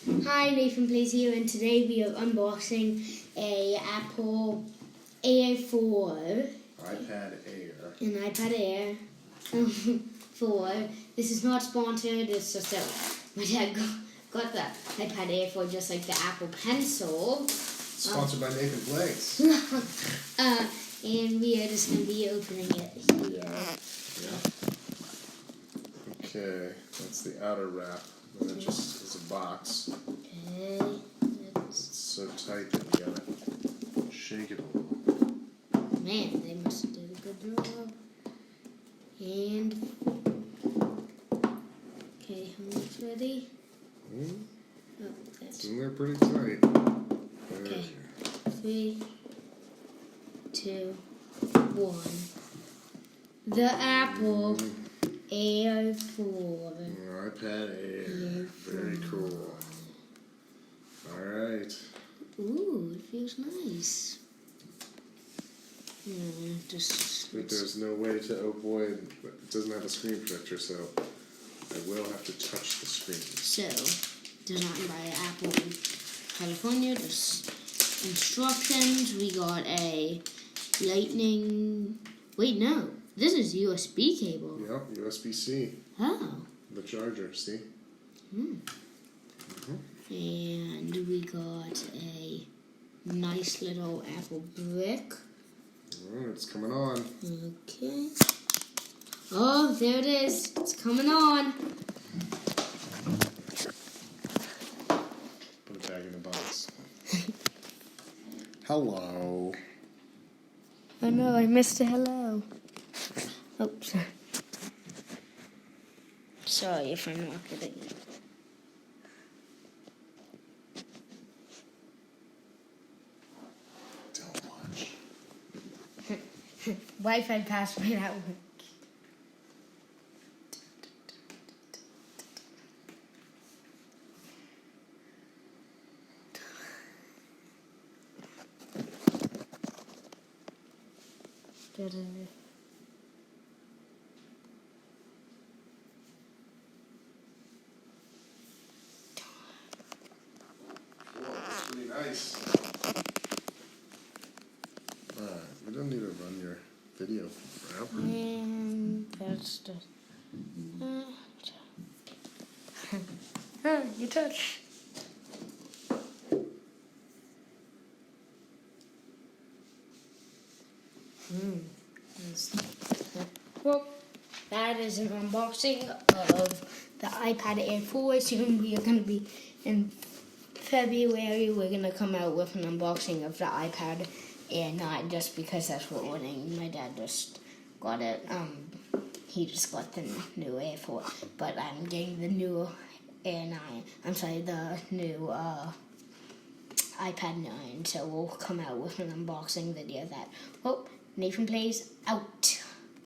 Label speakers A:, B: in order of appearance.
A: Hi, Nathan Plays here, and today we are unboxing a Apple Air 4.
B: iPad Air.
A: An iPad Air 4. This is not sponsored, it's just that my dad got the iPad Air 4 just like the Apple Pencil.
B: Sponsored by Nathan Plays.
A: And we are just going to be opening it here.
B: Yeah. Okay, that's the outer wrap. And it just is a box.
A: Okay.
B: It's so tight that you gotta shake it a little.
A: Man, they must have did a good job. And okay, almost ready. Oh, that's
B: And they're pretty tight.
A: okay. 3, 2, 1. The Apple Air 4.
B: iPad Air. Very cool. Alright.
A: Ooh, it feels nice.
B: But there's no way to, oh boy, it doesn't have a screen protector, so I will have to touch the screen.
A: So, designed by Apple in California. Just instructions. We got a lightning. Wait, no. This is USB cable.
B: Yep, USB-C.
A: Oh.
B: The charger, see?
A: And we got a nice little Apple brick.
B: Oh, it's coming on.
A: Okay. Oh, there it is. It's coming on.
B: Put it back in the box. Hello.
A: Oh no, I missed a hello. Oops. Sorry if I'm not getting it.
B: Don't watch.
A: Wi-Fi password at work.
B: That's pretty nice. We don't need to run your video forever.
A: And that's just... you touch. Well, that is an unboxing of the iPad Air 4. Soon we are going to be in February. We're going to come out with an unboxing of the iPad Air 9 just because that's what we're doing. My dad just got it. He just got the new Air 4, but I'm getting the new Air 9. I'm sorry, the new iPad 9. So we'll come out with an unboxing video of that. Well, Nathan Plays out.